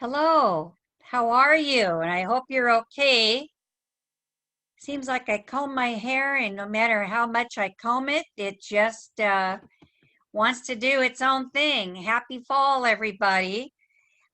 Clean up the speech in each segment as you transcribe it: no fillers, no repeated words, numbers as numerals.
Hello, how are you? And I hope you're okay. Seems like I comb my hair, and no matter how much I comb it, it just wants to do its own thing. Happy fall, everybody.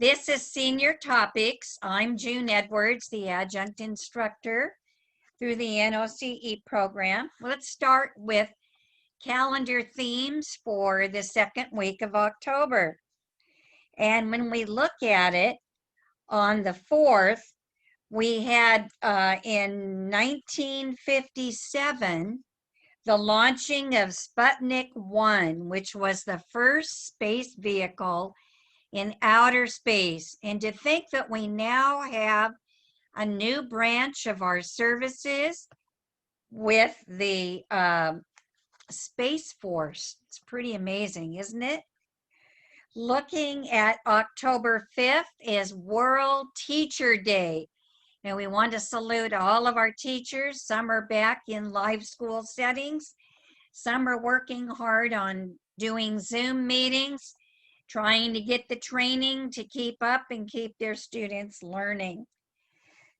This is Senior Topics. I'm June Edwards, the adjunct instructor through the NOCE program. Let's start with calendar themes for the second week of October. And when we look at it, on the 4th, we had in 1957 the launching of Sputnik 1, which was the first space vehicle in outer space. And to think that we now have a new branch of our services with the Space Force. It's pretty amazing, isn't it? Looking at October 5th is World Teacher Day. And we want to salute all of our teachers. Some are back in live school settings. Some are working hard on doing Zoom meetings, trying to get the training to keep up and keep their students learning.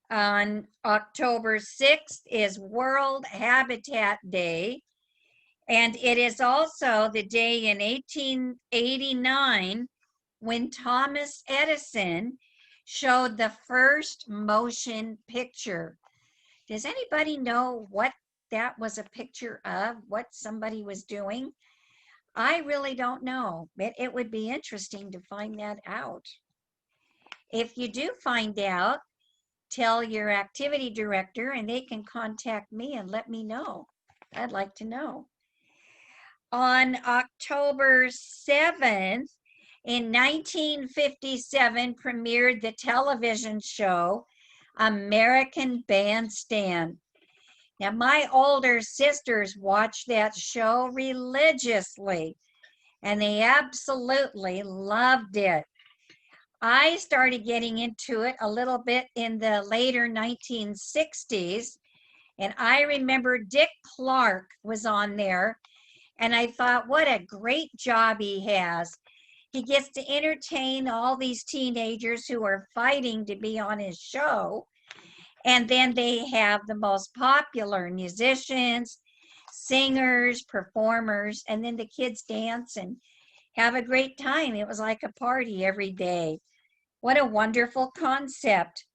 On October 6th is World Habitat Day. And it is also the day in 1889 when Thomas Edison showed the first motion picture. Does anybody know what that was a picture of, what somebody was doing? I really don't know, but it would be interesting to find that out. If you do find out, tell your activity director and they can contact me and let me know. I'd like to know. On October 7th, in 1957, premiered the television show American Bandstand. Now, my older sisters watched that show religiously, and they absolutely loved it. I started getting into it a little bit in the later 1960s, and I remember Dick Clark was on there, and I thought, what a great job he has. He gets to entertain all these teenagers who are fighting to be on his show. And then they have the most popular musicians, singers, performers, and then the kids dance and have a great time. It was like a party every day. What a wonderful concept.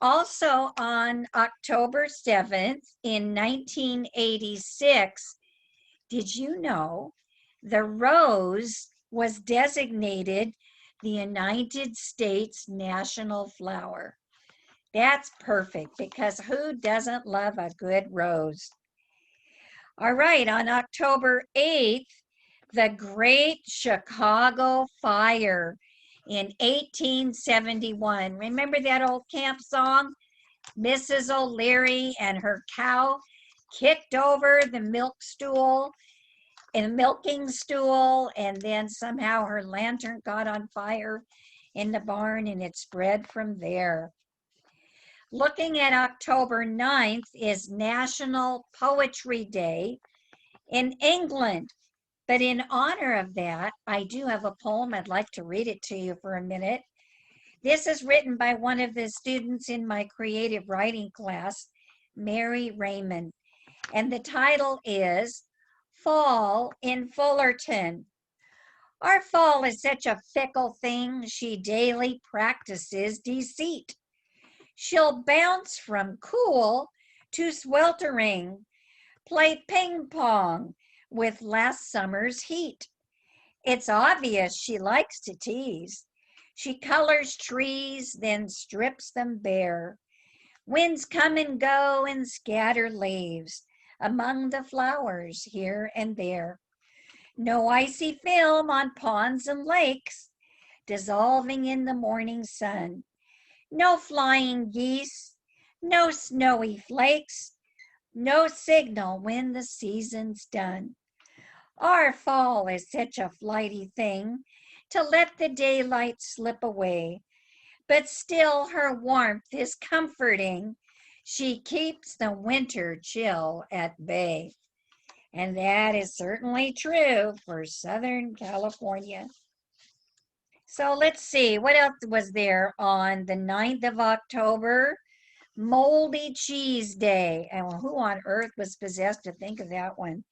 Also on October 7th in 1986, did you know the rose was designated the United States national flower? That's perfect because who doesn't love a good rose? All right, on October 8th, the Great Chicago Fire in 1871. Remember that old camp song? Mrs. O'Leary and her cow kicked over the milking stool, and then somehow her lantern got on fire in the barn and it spread from there. Looking at October 9th is National Poetry Day in England. But in honor of that, I do have a poem. I'd like to read it to you for a minute. This is written by one of the students in my creative writing class, Mary Raymond. And the title is Fall in Fullerton. Our fall is such a fickle thing, she daily practices deceit. She'll bounce from cool to sweltering, play ping pong with last summer's heat. It's obvious she likes to tease. She colors trees, then strips them bare. Winds come and go and scatter leaves among the flowers here and there. No icy film on ponds and lakes, dissolving in the morning sun. No flying geese, no snowy flakes, no signal when the season's done. Our fall is such a flighty thing to let the daylight slip away, but still her warmth is comforting. She keeps the winter chill at bay. And that is certainly true for Southern California. So let's see, what else was there on the 9th of October? Moldy Cheese Day. And well, who on earth was possessed to think of that one?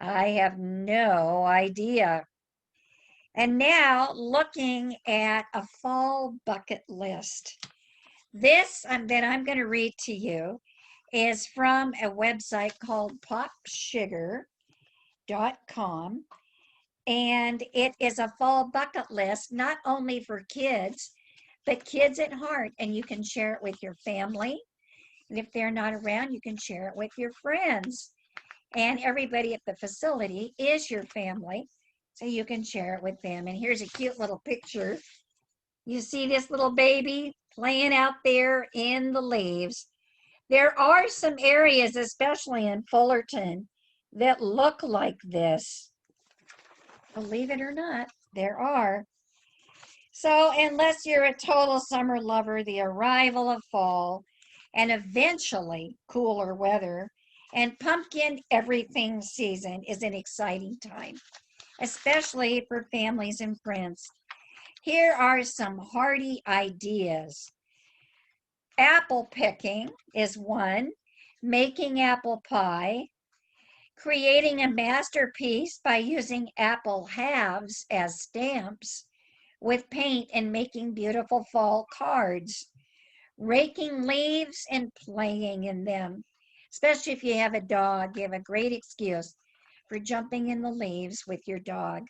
I have no idea. And now looking at a fall bucket list. This that I'm going to read to you is from a website called popsugar.com. And it is a fall bucket list, not only for kids, but kids at heart. And you can share it with your family. And if they're not around, you can share it with your friends. And everybody at the facility is your family, so you can share it with them. And here's a cute little picture. You see this little baby playing out there in the leaves. There are some areas, especially in Fullerton, that look like this. Believe it or not, there are. So unless you're a total summer lover, the arrival of fall and eventually cooler weather and pumpkin everything season is an exciting time, especially for families and friends. Here are some hearty ideas. Apple picking is one, making apple pie, creating a masterpiece by using apple halves as stamps with paint and making beautiful fall cards, raking leaves and playing in them. Especially if you have a dog, you have a great excuse for jumping in the leaves with your dog.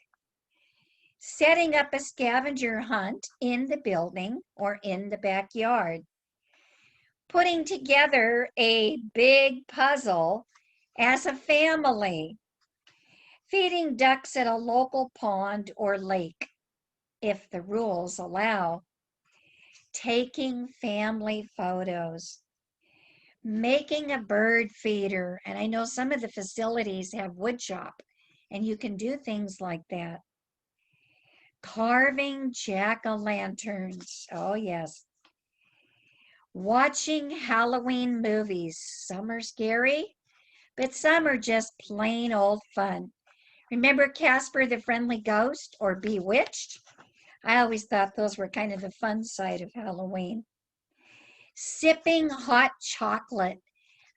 Setting up a scavenger hunt in the building or in the backyard. Putting together a big puzzle as a family. Feeding ducks at a local pond or lake, if the rules allow. Taking family photos. Making a bird feeder. And I know some of the facilities have wood shop, and you can do things like that. Carving jack-o'-lanterns. Oh, yes. Watching Halloween movies. Some are scary, but some are just plain old fun. Remember Casper the Friendly Ghost or Bewitched? I always thought those were kind of the fun side of Halloween. Sipping hot chocolate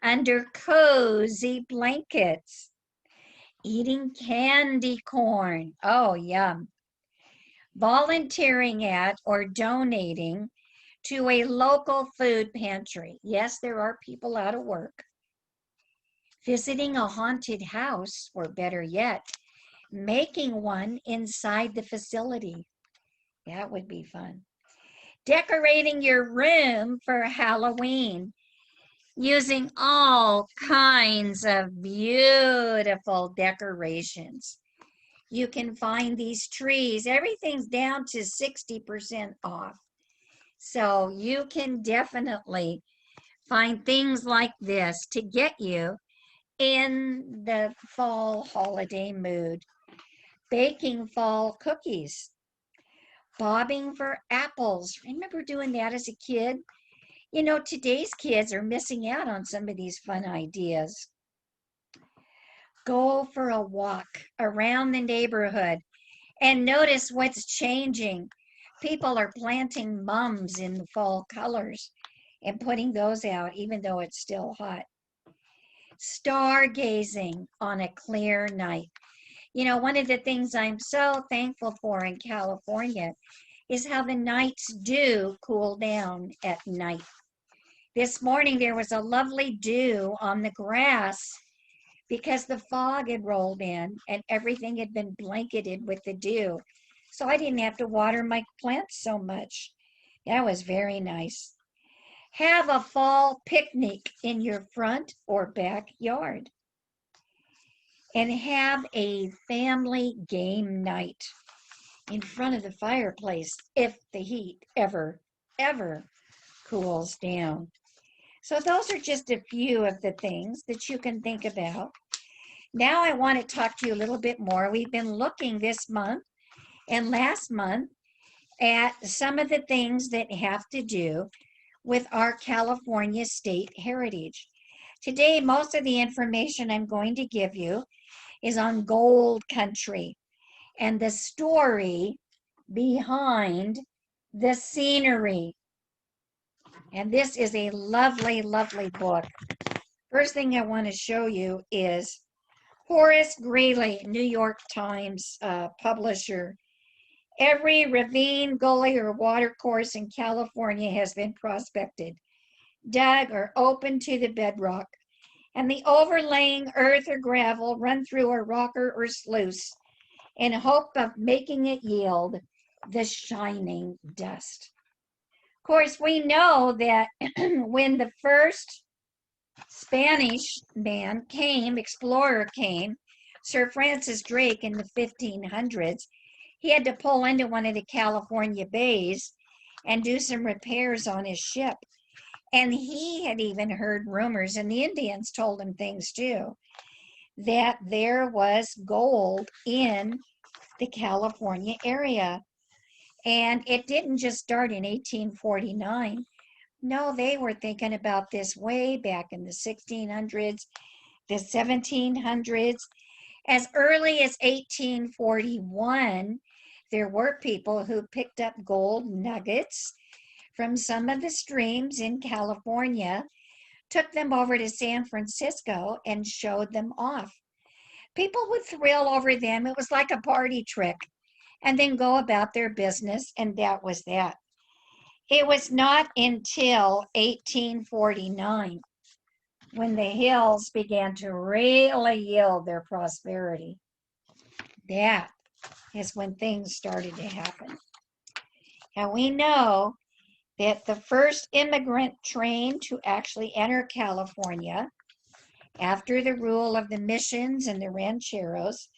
under cozy blankets. Eating candy corn. Oh, yum. Volunteering at or donating to a local food pantry. Yes, there are people out of work. Visiting a haunted house, or better yet, making one inside the facility. That would be fun. Decorating your room for Halloween using all kinds of beautiful decorations. You can find these trees. Everything's down to 60% off. So you can definitely find things like this to get you in the fall holiday mood. Baking fall cookies. Bobbing for apples. Remember doing that as a kid? You know, today's kids are missing out on some of these fun ideas. Go for a walk around the neighborhood and notice what's changing. People are planting mums in the fall colors and putting those out even though it's still hot. Stargazing on a clear night. You know, one of the things I'm so thankful for in California is how the nights do cool down at night. This morning there was a lovely dew on the grass because the fog had rolled in and everything had been blanketed with the dew. So I didn't have to water my plants so much. That was very nice. Have a fall picnic in your front or backyard. And have a family game night in front of the fireplace if the heat ever cools down. So those are just a few of the things that you can think about. Now I want to talk to you a little bit more. We've been looking this month and last month at some of the things that have to do with our California state heritage. Today, most of the information I'm going to give you is on gold country and the story behind the scenery. And this is a lovely, lovely book. First thing I want to show you is Horace Greeley, New York Times publisher. Every ravine, gully, or watercourse in California has been prospected, dug, or opened to the bedrock, and the overlaying earth or gravel run through a rocker or sluice in hope of making it yield the shining dust. Of course, we know that when the first Spanish explorer came, Sir Francis Drake in the 1500s, he had to pull into one of the California bays and do some repairs on his ship. And he had even heard rumors, and the Indians told him things too, that there was gold in the California area. And it didn't just start in 1849. No, they were thinking about this way back in the 1600s, the 1700s. As early as 1841, there were people who picked up gold nuggets from some of the streams in California, took them over to San Francisco, and showed them off. People would thrill over them. It was like a party trick, and then go about their business, and that was that. It was not until 1849 when the hills began to really yield their prosperity. That is when things started to happen. Now we know that the first immigrant train to actually enter California after the rule of the missions and the rancheros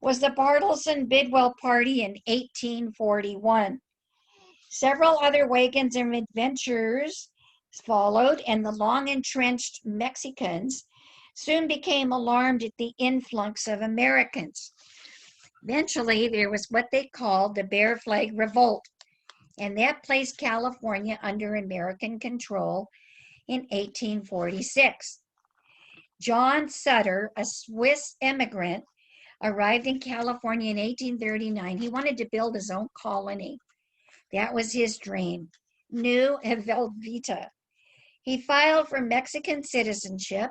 was the Bartleson Bidwell Party in 1841. Several other wagons and adventurers followed, and the long-entrenched Mexicans soon became alarmed at the influx of Americans. Eventually, there was what they called the Bear Flag Revolt, and that placed California under American control in 1846. John Sutter, a Swiss immigrant, arrived in California in 1839. He wanted to build his own colony. That was his dream. New Helvetia. He filed for Mexican citizenship,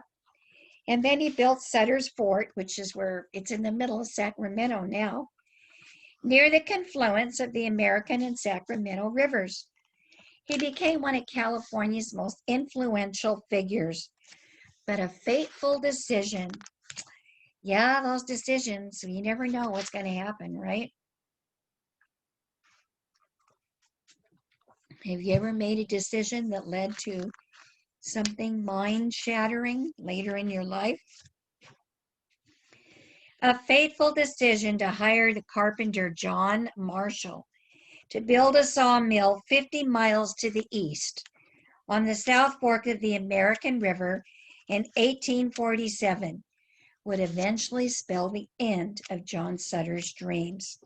and then he built Sutter's Fort, which is where it's in the middle of Sacramento now, near the confluence of the American and Sacramento rivers. He became one of California's most influential figures, but a fateful decision. Yeah, those decisions, you never know what's going to happen, right? Have you ever made a decision that led to something mind-shattering later in your life? A fateful decision to hire the carpenter John Marshall to build a sawmill 50 miles to the east on the South Fork of the American River in 1847 would eventually spell the end of John Sutter's dreams.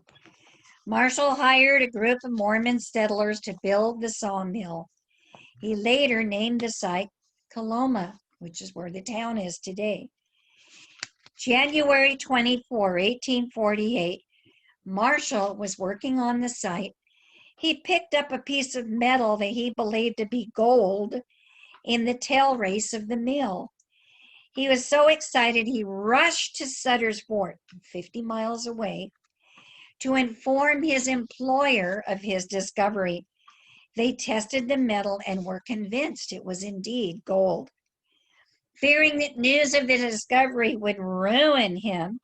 Marshall hired a group of Mormon settlers to build the sawmill. He later named the site Coloma, which is where the town is today. January 24, 1848, Marshall was working on the site. He picked up a piece of metal that he believed to be gold in the tail race of the mill. He was so excited he rushed to Sutter's Fort, 50 miles away, to inform his employer of his discovery. They tested the metal and were convinced it was indeed gold. Fearing that news of the discovery would ruin him,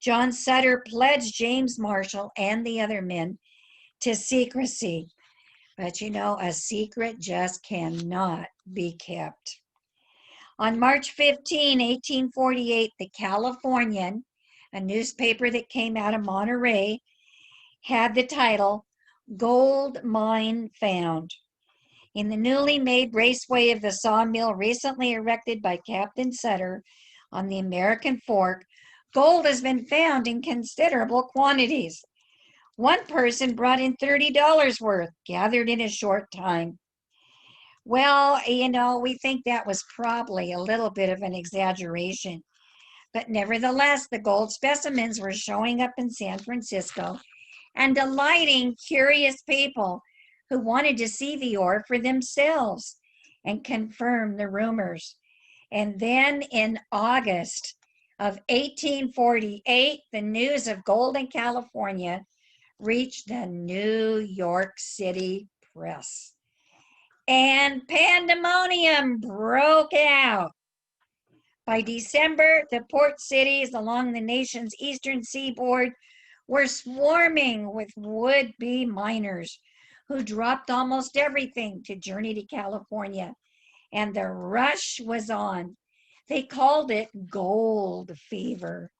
John Sutter pledged James Marshall and the other men to secrecy. But you know, a secret just cannot be kept. On March 15, 1848, the Californian, a newspaper that came out of Monterey, had the title, Gold Mine Found. In the newly made raceway of the sawmill recently erected by Captain Sutter on the American Fork, gold has been found in considerable quantities. One person brought in $30 worth, gathered in a short time. Well, you know, we think that was probably a little bit of an exaggeration. But nevertheless, the gold specimens were showing up in San Francisco, and delighting curious people who wanted to see the ore for themselves and confirm the rumors. And then in August of 1848, the news of gold in California reached the New York City press. And pandemonium broke out. By December, the port cities along the nation's eastern seaboard were swarming with would-be miners who dropped almost everything to journey to California. And the rush was on. They called it gold fever.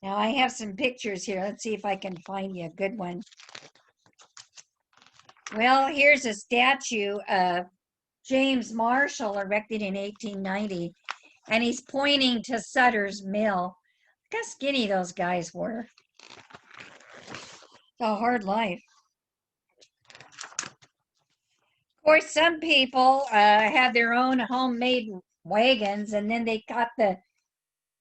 Now I have some pictures here. Let's see if I can find you a good one. Well, here's a statue of James Marshall erected in 1890, and he's pointing to Sutter's Mill. Look how skinny those guys were. It's a hard life. Of course, some people had their own homemade wagons, and then they got the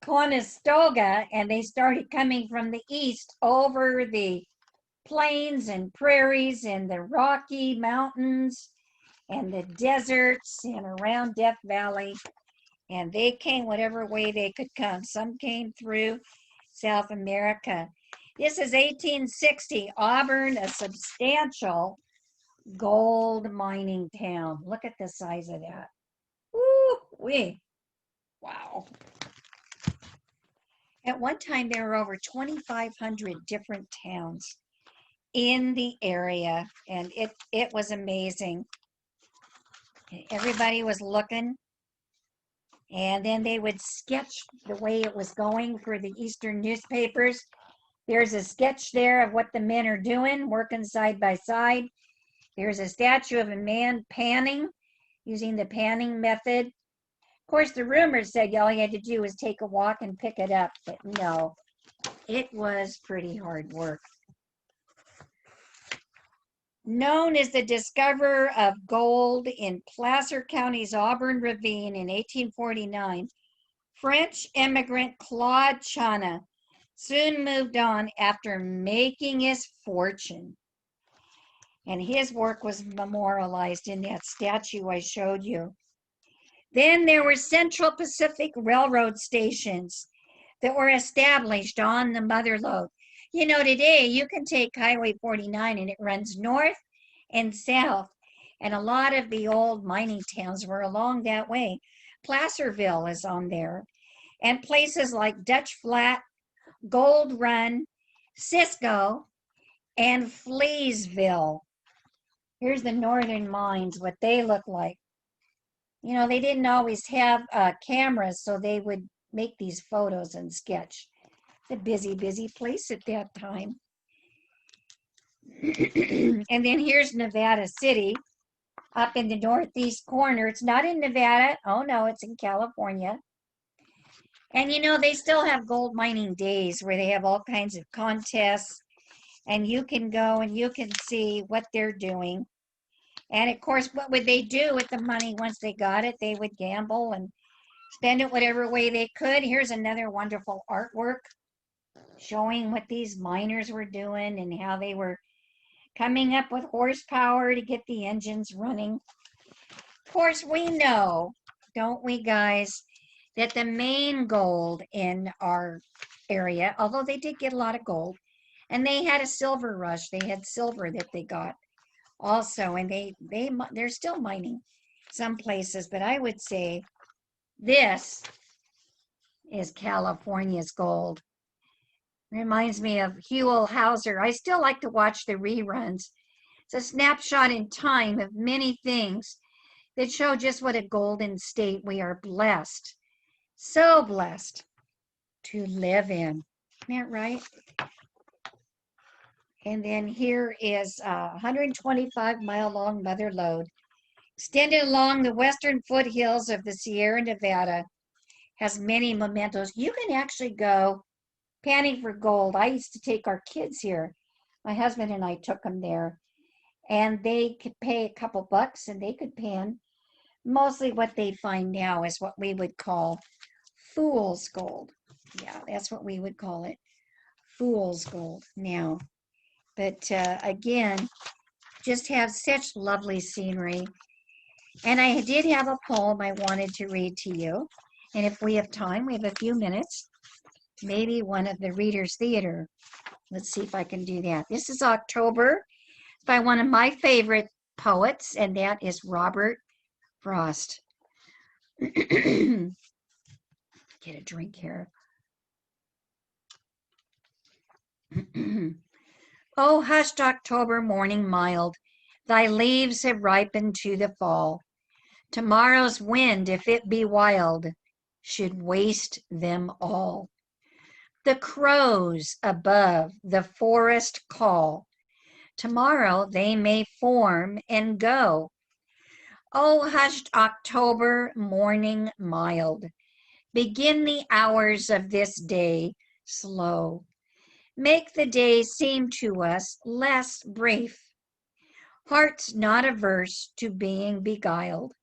Conestoga, and they started coming from the east over the plains and prairies and the Rocky Mountains and the deserts and around Death Valley. And they came whatever way they could come. Some came through South America. This is 1860, Auburn, a substantial gold mining town. Look at the size of that. Woo-wee. Wow. At one time, there were over 2,500 different towns in the area, and it was amazing. Everybody was looking, and then they would sketch the way it was going for the Eastern newspapers. There's a sketch there of what the men are doing, working side by side. There's a statue of a man panning, using the panning method. Of course, the rumors said all you had to do was take a walk and pick it up, but no, it was pretty hard work. Known as the discoverer of gold in Placer County's Auburn Ravine in 1849, French immigrant Claude Chana soon moved on after making his fortune. And his work was memorialized in that statue I showed you. Then there were Central Pacific Railroad stations that were established on the Mother Lode. You know, today you can take Highway 49 and it runs north and south. And a lot of the old mining towns were along that way. Placerville is on there. And places like Dutch Flat, Gold Run, Cisco, and Fleasville. Here's the northern mines, what they look like. You know, they didn't always have cameras, so they would make these photos and sketch. It's a busy, busy place at that time. And then here's Nevada City, up in the northeast corner. It's not in Nevada. Oh, no, it's in California. And, you know, they still have gold mining days where they have all kinds of contests. And you can go and you can see what they're doing. And, of course, what would they do with the money once they got it? They would gamble and spend it whatever way they could. Here's another wonderful artwork showing what these miners were doing and how they were coming up with horsepower to get the engines running. Of course, we know, don't we, guys, that the main gold in our area, although they did get a lot of gold, and they had a silver rush. They had silver that they got also, and they're still mining some places, but I would say this is California's gold. Reminds me of Huell Hauser. I still like to watch the reruns. It's a snapshot in time of many things that show just what a golden state we are blessed, so blessed to live in. Isn't that right? And then here is a 125-mile-long Mother Lode, extended along the western foothills of the Sierra Nevada, has many mementos. You can actually go panning for gold. I used to take our kids here. My husband and I took them there. And they could pay a couple bucks and they could pan. Mostly what they find now is what we would call fool's gold. Yeah, that's what we would call it. fool's gold now. But again, just have such lovely scenery. And I did have a poem I wanted to read to you. And if we have time, we have a few minutes, maybe one of the Reader's Theater. Let's see if I can do that. This is October by one of my favorite poets, and that is Robert Frost. Get a drink here. Oh, hushed October morning mild, thy leaves have ripened to the fall. Tomorrow's wind, if it be wild, should waste them all. The crows above the forest call. Tomorrow they may form and go. Oh, hushed October morning mild, begin the hours of this day slow. Make the day seem to us less brief. Hearts not averse to being beguiled.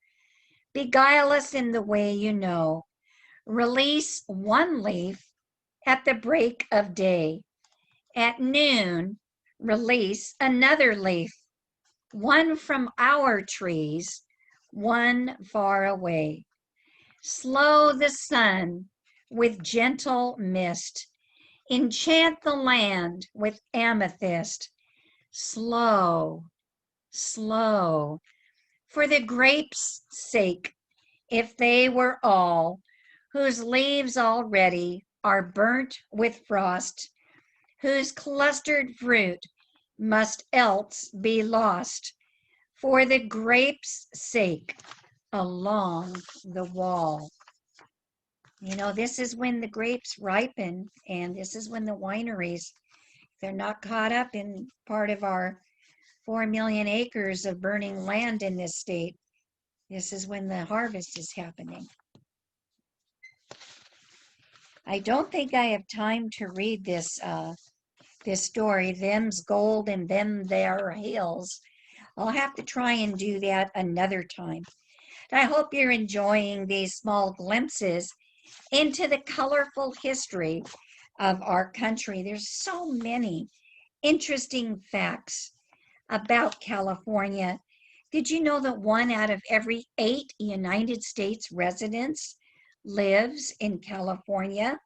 Beguile us in the way you know. Release one leaf at the break of day. At noon, release another leaf, one from our trees, one far away. Slow the sun with gentle mist. Enchant the land with amethyst. Slow, slow, for the grapes' sake, if they were all, whose leaves already are burnt with frost, whose clustered fruit must else be lost, for the grapes' sake along the wall. You know, this is when the grapes ripen, and this is when the wineries, they're not caught up in part of our 4 million acres of burning land in this state. This is when the harvest is happening. I don't think I have time to read this story, Them's Gold and Them There Hills. I'll have to try and do that another time. I hope you're enjoying these small glimpses into the colorful history of our country. There's so many interesting facts about California. Did you know that 1 out of every 8 United States residents lives in California?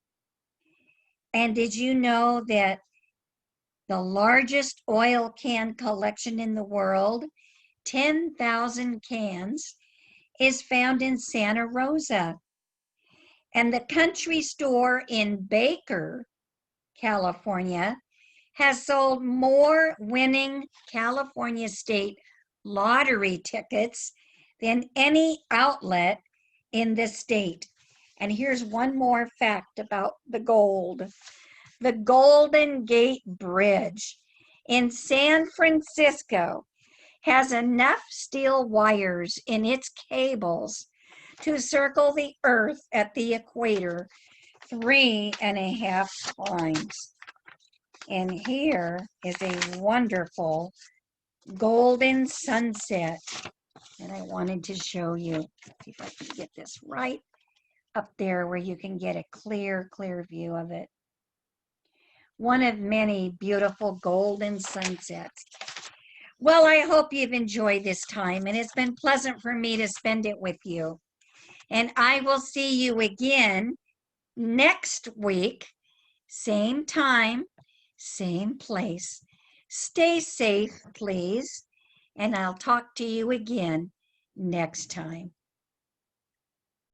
And did you know that the largest oil can collection in the world, 10,000 cans, is found in Santa Rosa? And the country store in Baker, California, has sold more winning California state lottery tickets than any outlet in the state. And here's one more fact about the gold. The Golden Gate Bridge in San Francisco has enough steel wires in its cables to circle the earth at the equator 3.5 times. And here is a wonderful golden sunset that I wanted to show you. See if I can get this right up there where you can get a clear view of it. One of many beautiful golden sunsets. Well, I hope you've enjoyed this time, and it's been pleasant for me to spend it with you. And I will see you again next week, same time, same place. Stay safe, please, and I'll talk to you again next time.